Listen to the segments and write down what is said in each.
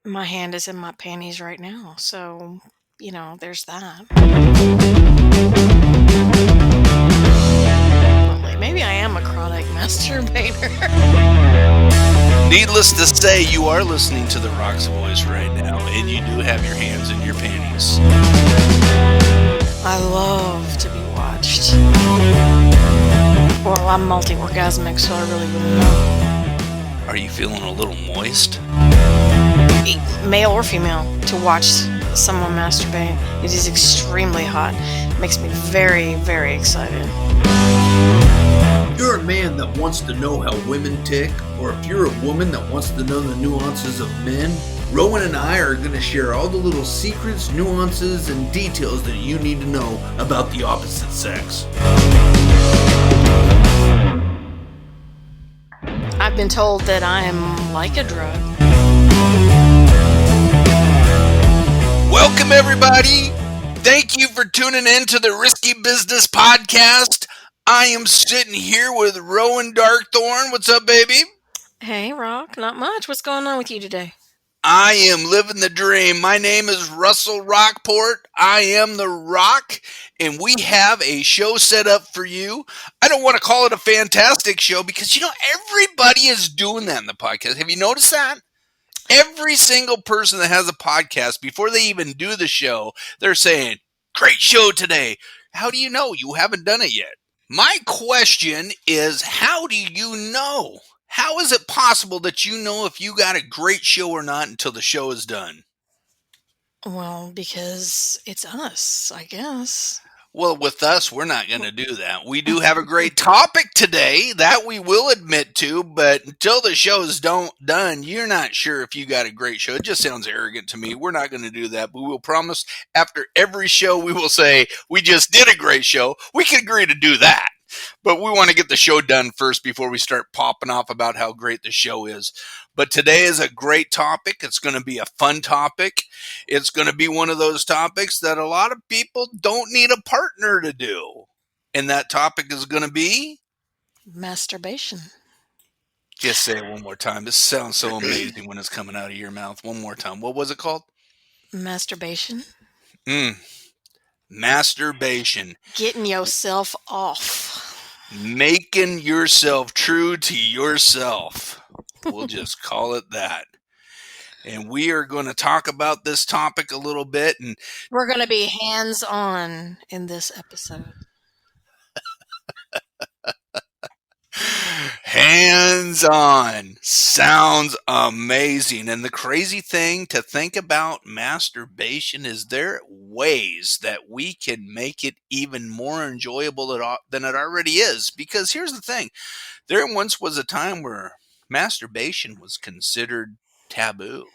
My hand is in my panties right now, so, there's that. Maybe I am a chronic masturbator. Needless to say, you are listening to The Rock's voice right now, and you do have your hands in your panties. I love to be watched. Well, I'm multi-orgasmic, so I really wouldn't know. Are you feeling a little moist? Male or female, to watch someone masturbate, it is extremely hot. It makes me very, very excited. You're a man that wants to know how women tick, or if you're a woman that wants to know the nuances of men, Rowan and I are going to share all the little secrets, nuances, and details that you need to know about the opposite sex. I've been told that I am like a drug. Welcome, everybody. Thank you for tuning in to the Risky Business Podcast. I am sitting here with Rowan Darkthorn. What's up, baby? Hey, Rock, not much. What's going on with you today? I am living the dream. My name is Russell Rockport. I am the Rock, and we have a show set up for you. I don't want to call it a fantastic show because, everybody is doing that in the podcast. Have you noticed that? Every single person that has a podcast, before they even do the show, they're saying, great show today. How do you know? You haven't done it yet. My question is, how do you know? How is it possible that you know if you got a great show or not until the show is done? Well, because it's us, I guess. Well, with us, we're not going to do that. We do have a great topic today that we will admit to, but until the show is done, you're not sure if you got a great show. It just sounds arrogant to me. We're not going to do that, but we'll promise after every show we will say, we just did a great show. We can agree to do that. But we want to get the show done first before we start popping off about how great the show is. But today is a great topic. It's going to be a fun topic. It's going to be one of those topics that a lot of people don't need a partner to do. And that topic is going to be Masturbation. Just say it one more time. This sounds so amazing when it's coming out of your mouth. One more time. What was it called? Masturbation. Masturbation. Getting yourself off. Making yourself true to yourself. We'll just call it that. And we are going to talk about this topic a little bit. And we're going to be hands-on in this episode. Hands-on. Sounds amazing. And the crazy thing to think about masturbation is there are ways that we can make it even more enjoyable than it already is. Because here's the thing. There once was a time where masturbation was considered taboo.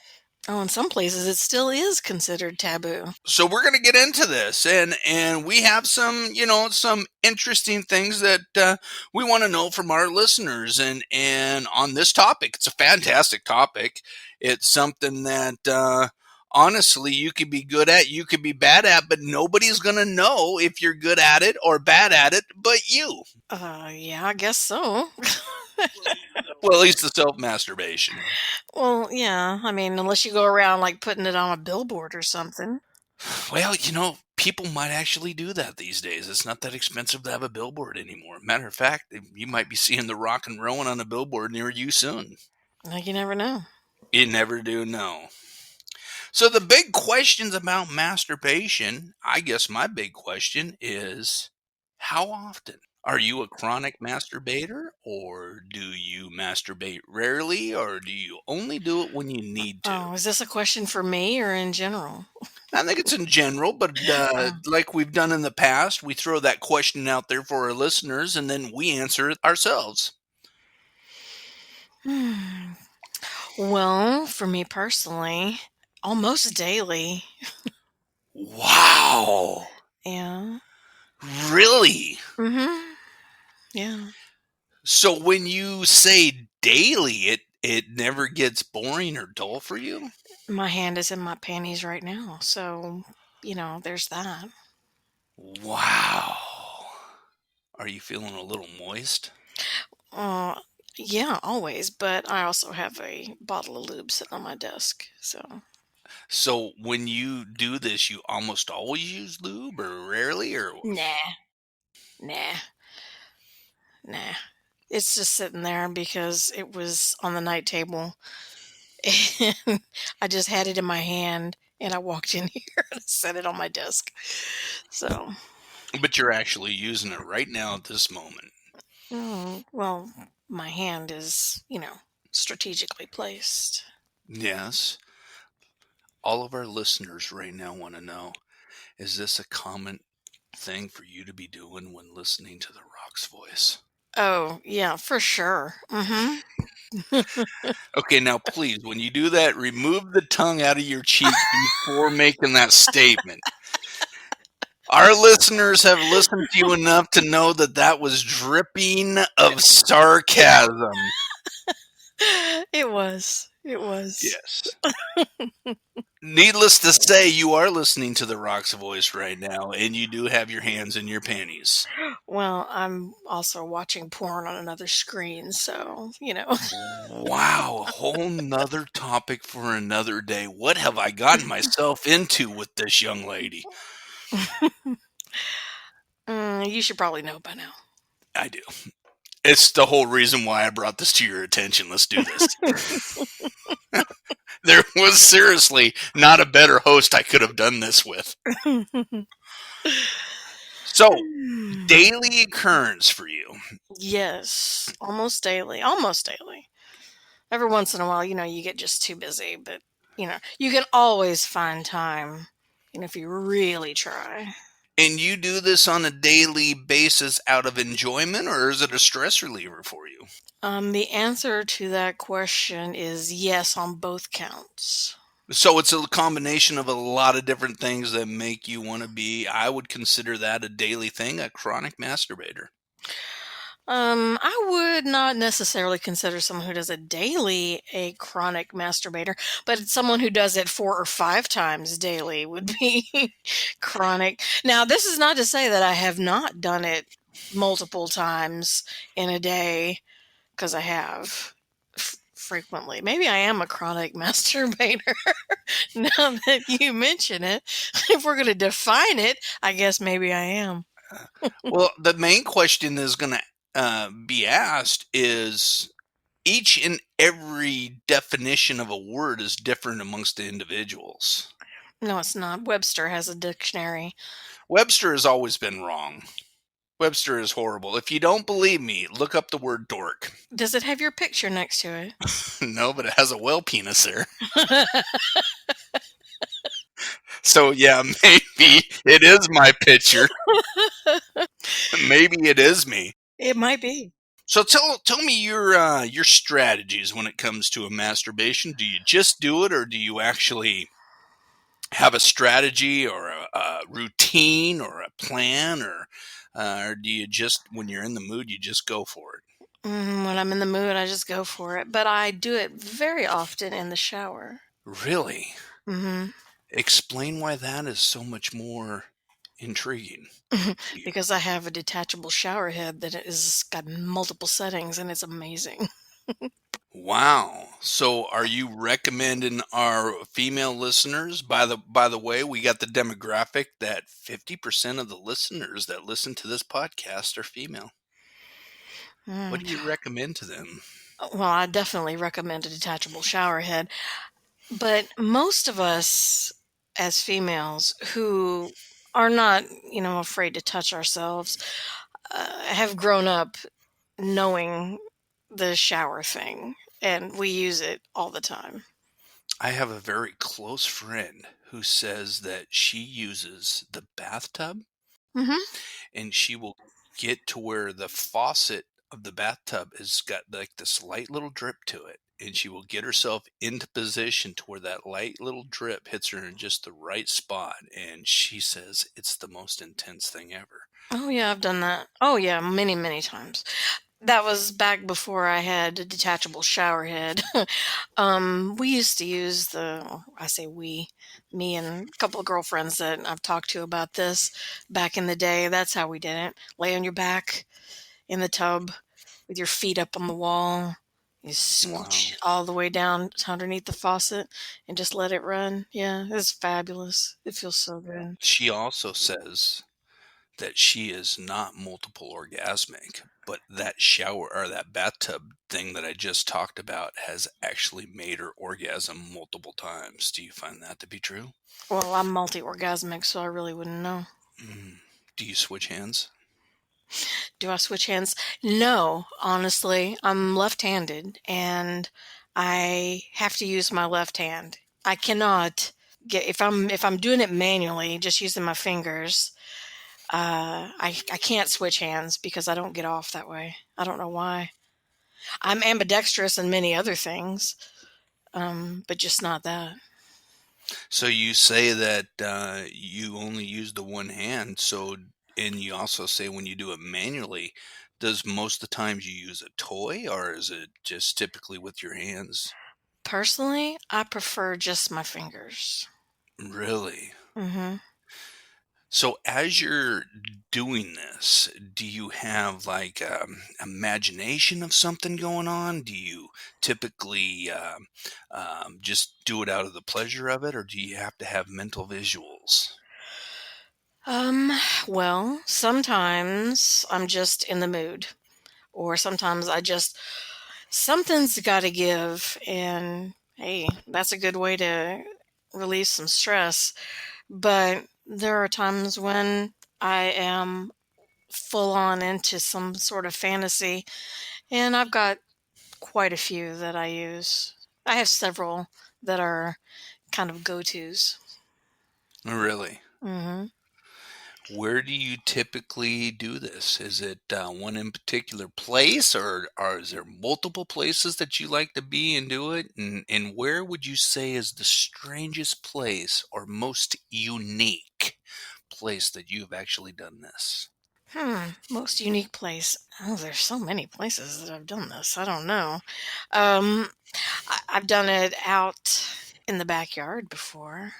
Oh, in some places it still is considered taboo. So we're going to get into this, and we have some, some interesting things that we want to know from our listeners. And on this topic, it's a fantastic topic. It's something that honestly you could be good at, you could be bad at, but nobody's going to know if you're good at it or bad at it but you. Yeah, I guess so. Well, at least the self-masturbation. Well, yeah. I mean, unless you go around like putting it on a billboard or something. Well, people might actually do that these days. It's not that expensive to have a billboard anymore. Matter of fact, you might be seeing the Rock and Rowan on a billboard near you soon. Like, you never know. You never do know. So the big questions about masturbation, I guess my big question is, how often? Are you a chronic masturbator, or do you masturbate rarely, or do you only do it when you need to? Oh, is this a question for me or in general? I think it's in general, but like we've done in the past, we throw that question out there for our listeners, and then we answer it ourselves. Well, for me personally, almost daily. Wow. Yeah. Really? Mm-hmm. Yeah. So when you say daily, it never gets boring or dull for you? My hand is in my panties right now, so, there's that. Wow. Are you feeling a little moist? Yeah, always. But I also have a bottle of lube sitting on my desk. So, So when you do this, you almost always use lube, or rarely, or nah, nah, nah. It's just sitting there because it was on the night table. And I just had it in my hand and I walked in here and set it on my desk. So, but you're actually using it right now at this moment. well, my hand is, strategically placed. Yes. All of our listeners right now want to know, is this a common thing for you to be doing when listening to The Rock's voice? Oh, yeah, for sure. Mm-hmm. Okay, now please, when you do that, remove the tongue out of your cheek before making that statement. Our listeners have listened to you enough to know that that was dripping of sarcasm. It was. It was. Yes. Needless to say, you are listening to The Rock's voice right now, and you do have your hands in your panties. Well, I'm also watching porn on another screen, so. Wow, a whole nother topic for another day. What have I gotten myself into with this young lady? You should probably know by now. I do. It's the whole reason why I brought this to your attention. Let's do this. There was seriously not a better host I could have done this with. So, daily occurrence for you. Yes, almost daily. Almost daily. Every once in a while, you get just too busy, but, you can always find time, if you really try. And you do this on a daily basis out of enjoyment, or is it a stress reliever for you? The answer to that question is yes on both counts. So it's a combination of a lot of different things that make you want to be, I would consider that a daily thing, a chronic masturbator. I would not necessarily consider someone who does it daily a chronic masturbator, but someone who does it 4 or 5 times daily would be chronic. Now, this is not to say that I have not done it multiple times in a day, because I have frequently. Maybe I am a chronic masturbator now that you mention it. If we're going to define it, I guess maybe I am. Well, the main question is going to be asked is each and every definition of a word is different amongst the individuals. No, it's not. Webster has a dictionary. Webster has always been wrong. Webster is horrible. If you don't believe me, look up the word dork. Does it have your picture next to it? No, but it has a whale penis there. So yeah, maybe it is my picture. Maybe it is me. It might be. So tell me your strategies when it comes to a masturbation. Do you just do it, or do you actually have a strategy or a routine or a plan, or do you just, when you're in the mood, you just go for it? When I'm in the mood, I just go for it. But I do it very often in the shower. Really? hmm Explain why that is so much more intriguing. Because I have a detachable shower head that is got multiple settings, and it's amazing. Wow. So are you recommending our female listeners? By the way, we got the demographic that 50% of the listeners that listen to this podcast are female. What Mm. do you recommend to them? Well, I definitely recommend a detachable shower head. But most of us as females who are not, afraid to touch ourselves, have grown up knowing the shower thing, and we use it all the time. I have a very close friend who says that she uses the bathtub, hmm and she will get to where the faucet of the bathtub has got like this light little drip to it, and she will get herself into position to where that light little drip hits her in just the right spot, and she says it's the most intense thing ever. Oh, yeah, I've done that. Oh, yeah, many, many times. That was back before I had a detachable shower head. We used to use I say we, me and a couple of girlfriends that I've talked to about this back in the day. That's how we did it. Lay on your back in the tub, with your feet up on the wall. You Wow. squish all the way down to underneath the faucet and just let it run. Yeah, it's fabulous. It feels so good. She also says that she is not multiple orgasmic, but that shower or that bathtub thing that I just talked about has actually made her orgasm multiple times. Do you find that to be true? Well, I'm multi-orgasmic, so I really wouldn't know. Mm. Do you switch hands? Do I switch hands? No, honestly. I'm left-handed and I have to use my left hand. I cannot get if I'm doing it manually, just using my fingers, I can't switch hands because I don't get off that way. I don't know why. I'm ambidextrous in many other things, but just not that. So you say that you only use the one hand. So, and you also say when you do it manually, does most of the times you use a toy or is it just typically with your hands? Personally, I prefer just my fingers. Really? Mhm. So as you're doing this, do you have like imagination of something going on? Do you typically just do it out of the pleasure of it, or do you have to have mental visuals? Um, well, sometimes I'm just in the mood, or sometimes I just something's got to give, and hey, that's a good way to release some stress. But there are times when I am full on into some sort of fantasy, and I've got quite a few that I use. I have several that are kind of go-tos. Really? Hmm. Where do you typically do this? Is it one in particular place, or is there multiple places that you like to be and do it? And where would you say is the strangest place or most unique place that you've actually done this? Most unique place. Oh, there's so many places that I've done this. I don't know. Um, I've done it out in the backyard before.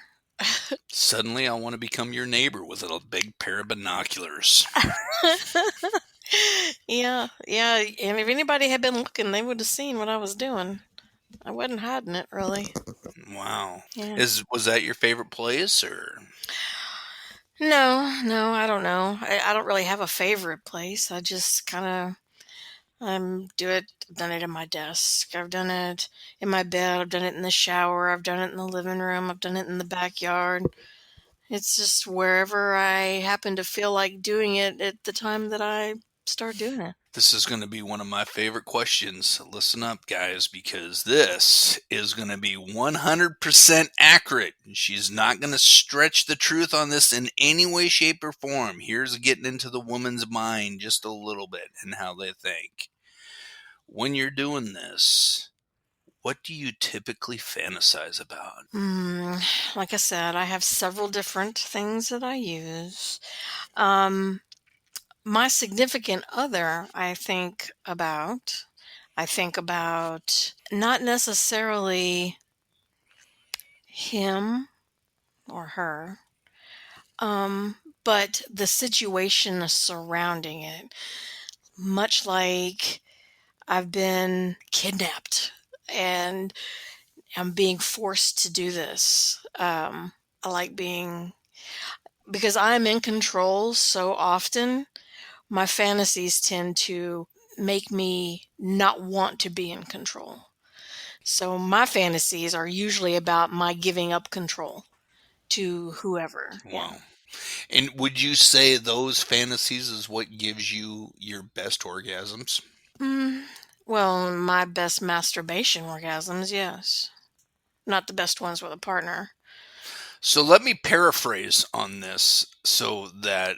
Suddenly, I want to become your neighbor with a big pair of binoculars. Yeah, yeah. And if anybody had been looking, they would have seen what I was doing. I wasn't hiding it, really. Wow. Yeah. Was that your favorite place or? No, no, I don't know. I don't really have a favorite place. I just kind of do it. I've done it in my desk. I've done it in my bed. I've done it in the shower. I've done it in the living room. I've done it in the backyard. It's just wherever I happen to feel like doing it at the time that I start doing it. This is going to be one of my favorite questions. Listen up, guys, because this is going to be 100% accurate. She's not going to stretch the truth on this in any way, shape, or form. Here's getting into the woman's mind just a little bit and how they think. When you're doing this, what do you typically fantasize about? Like I said, I have several different things that I use. Um, my significant other, I think about not necessarily him or her, but the situation surrounding it. Much like I've been kidnapped and I'm being forced to do this. I like being, because I'm in control so often, my fantasies tend to make me not want to be in control. So my fantasies are usually about my giving up control to whoever. Yeah. Wow. And would you say those fantasies is what gives you your best orgasms? Mm, well, my best masturbation orgasms, yes. Not the best ones with a partner. So let me paraphrase on this so that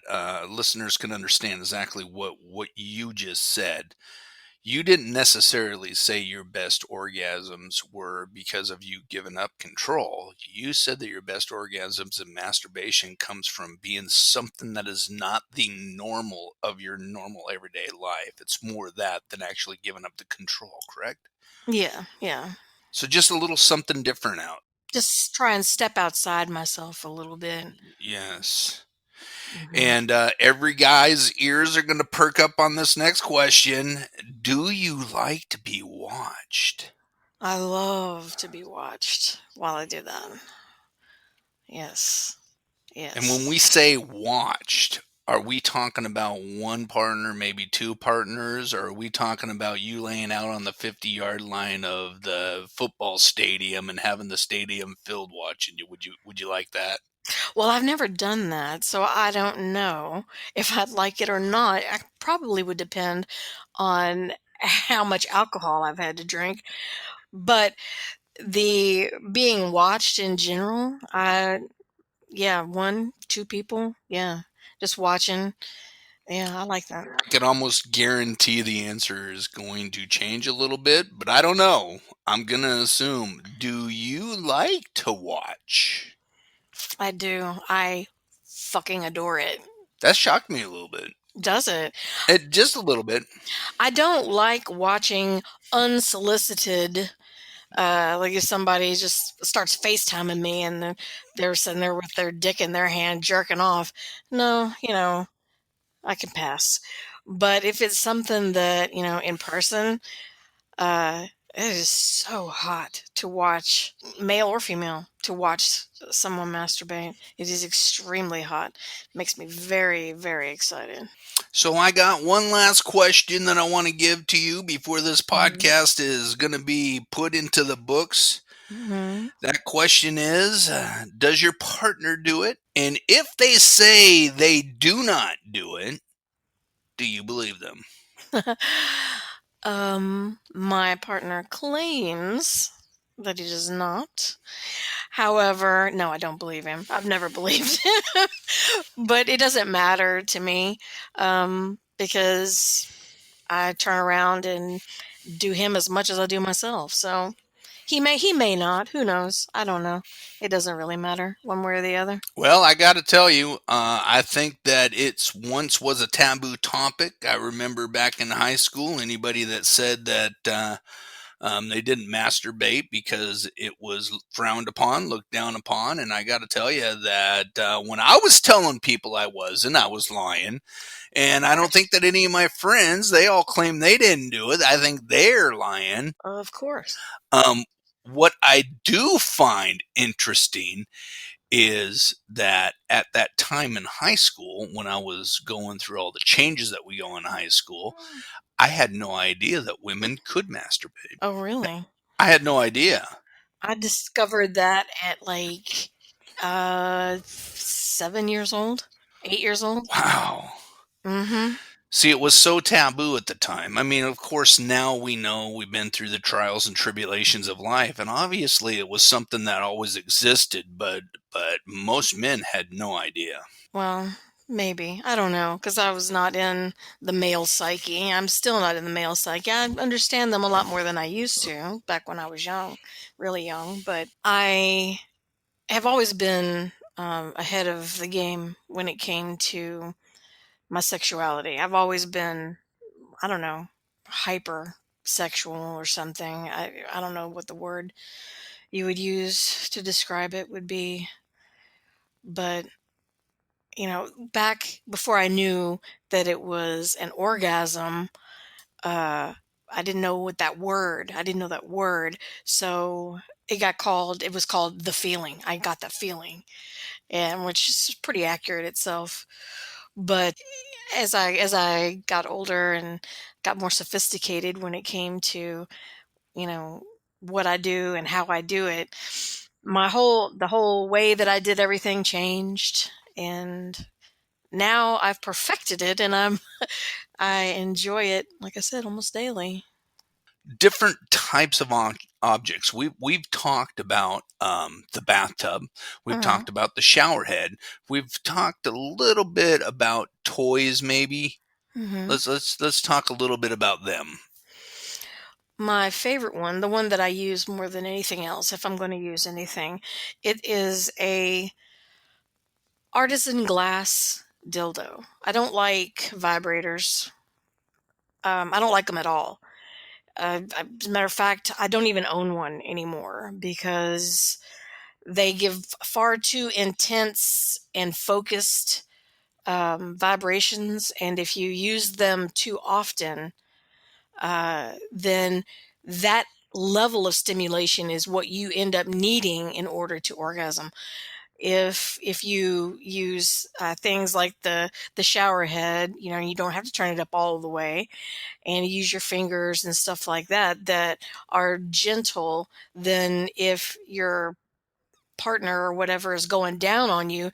listeners can understand exactly what you just said. You didn't necessarily say your best orgasms were because of you giving up control. You said that your best orgasms and masturbation comes from being something that is not the normal of your normal everyday life. It's more that than actually giving up the control, correct? Yeah, yeah. So just a little something different out. Just try and step outside myself a little bit. Yes. Mhm. And every guy's ears are going to perk up on this next question. Do you like to be watched? I love to be watched while I do that. Yes. And when Yes. we say watched, are we talking about one partner, maybe two partners, or are we talking about you laying out on the 50-yard line of the football stadium and having the stadium filled watching you? Would you like that? Well, I've never done that, so I don't know if I'd like it or not. I probably would depend on how much alcohol I've had to drink. But the being watched in general, yeah, one, two people, yeah, just watching. Yeah, I like that. I can almost guarantee the answer is going to change a little bit, but I don't know. I'm going to assume. Do you like to watch? I do. I fucking adore it. That shocked me a little bit. Does it? Just a little bit. I don't like watching unsolicited, like if somebody just starts FaceTiming me and they're sitting there with their dick in their hand jerking off. No, I can pass. But if it's something that, in person, uh, it is so hot to watch, male or female, to watch someone masturbate. It is extremely hot. Makes me very, very excited. So I got one last question that I want to give to you before this Mhm. podcast is going to be put into the books. Mhm. That question is, does your partner do it? And if they say they do not do it, do you believe them? My partner claims that he does not. However, no, I don't believe him. I've never believed him. But it doesn't matter to me, because I turn around and do him as much as I do myself. So he may not. Who knows? I don't know. It doesn't really matter one way or the other. Well, I got to tell you, I think that it's once was a taboo topic. I remember back in high school, anybody that said that they didn't masturbate because it was frowned upon, looked down upon. And I got to tell you that when I was telling people I wasn't, I was lying. And I don't think that any of my friends, they all claim they didn't do it. I think they're lying. Of course. Um, what I do find interesting is that at that time in high school, when I was going through all the changes that we go in high school, I had no idea that women could masturbate. Oh, really? I had no idea. I discovered that at like 7 years old, 8 years old. Wow. Mm-hmm. See, it was so taboo at the time. I mean, of course, now we know we've been through the trials and tribulations of life, and obviously it was something that always existed, but most men had no idea. Well, maybe. I don't know, because I was not in the male psyche. I'm still not in the male psyche. I understand them a lot more than I used to back when I was young, really young. But I have always been ahead of the game when it came to my sexuality. I've always been, I don't know, hyper sexual or something. I don't know what the word you would use to describe it would be, but back before I knew that it was an orgasm, uh, I didn't know what that word. I didn't know that word, so it was called the feeling. I got that feeling, and which is pretty accurate itself. But as I got older and got more sophisticated when it came to you know what I do and how I do it, the whole way that I did everything changed, and now I've perfected it, and I enjoy it, like I said, almost daily. Different types of objects. We've talked about the bathtub. We've Mhm, talked about the shower head. We've talked a little bit about toys, maybe. mhm. Let's talk a little bit about them. My favorite one, the one that I use more than anything else, if I'm going to use anything, it is a artisan glass dildo. I don't like vibrators. I don't like them at all. As a matter of fact, I don't even own one anymore because they give far too intense and focused. vibrations, and if you use them too often, then that level of stimulation is what you end up needing in order to orgasm. If you use things like the shower head, you don't have to turn it up all the way, and you use your fingers and stuff like that that are gentle, then if your partner or whatever is going down on you,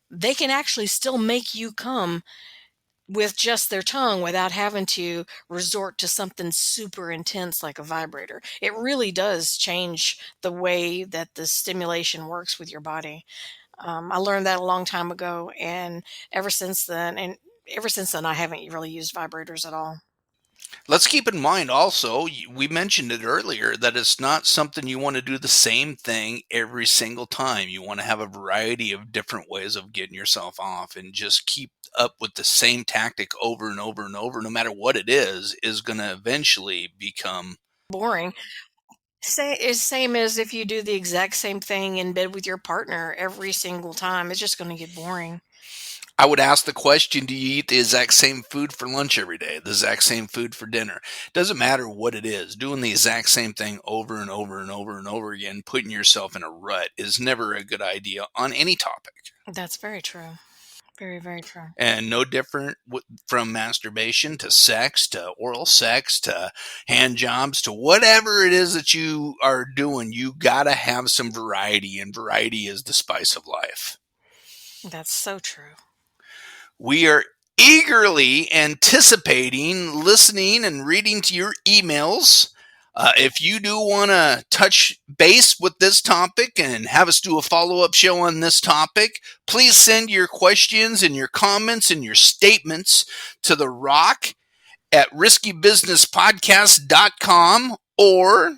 they can actually still make you come with just their tongue without having to resort to something super intense like a vibrator. It really does change the way that the stimulation works with your body. I learned that a long time ago, and ever since then, I haven't really used vibrators at all. Let's keep in mind also, we mentioned it earlier, that it's not something you want to do the same thing every single time. You want to have a variety of different ways of getting yourself off, and just keep up with the same tactic over and over and over, no matter what it is going to eventually become. Boring. Same as if you do the exact same thing in bed with your partner every single time. It's just going to get boring. I would ask the question, do you eat the exact same food for lunch every day, the exact same food for dinner? Doesn't matter what it is. Doing the exact same thing over and over and over and over again, putting yourself in a rut, is never a good idea on any topic. That's very true. Very, very true. And no different from masturbation to sex to oral sex to hand jobs to whatever it is that you are doing. You got to have some variety, and variety is the spice of life. That's so true. We are eagerly anticipating listening and reading to your emails. If you do want to touch base with this topic and have us do a follow-up show on this topic, please send your questions and your comments and your statements to The Rock at riskybusinesspodcast.com or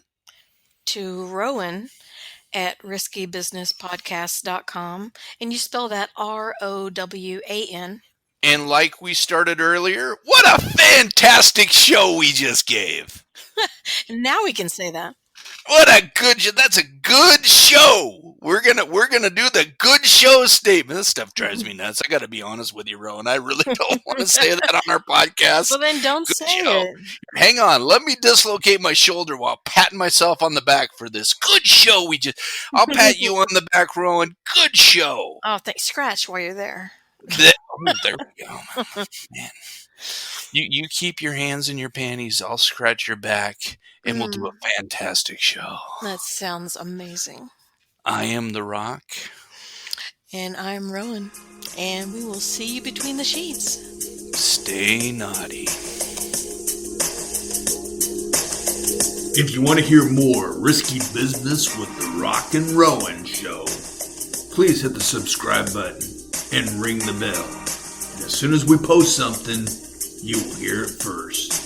To Rowan at riskybusinesspodcast.com, and you spell that Rowan. and like we started earlier, what a fantastic show we just gave. And now we can say that. What a good that's a good show. We're gonna do the good show statement. This stuff drives me nuts. I gotta be honest with you, Rowan. I really don't want to say that on our podcast. Well, then don't Good say show. it. Hang on, let me dislocate my shoulder while patting myself on the back for this good show I'll pat you on the back, Rowan. Good show. Oh, scratch while you're there. There we go. Man. You keep your hands in your panties, I'll scratch your back, and we'll do a fantastic show. That sounds amazing. I am The Rock. And I'm Rowan. And we will see you between the sheets. Stay naughty. If you want to hear more Risky Business with The Rock and Rowan show, please hit the subscribe button and ring the bell. And as soon as we post something, you will hear it first.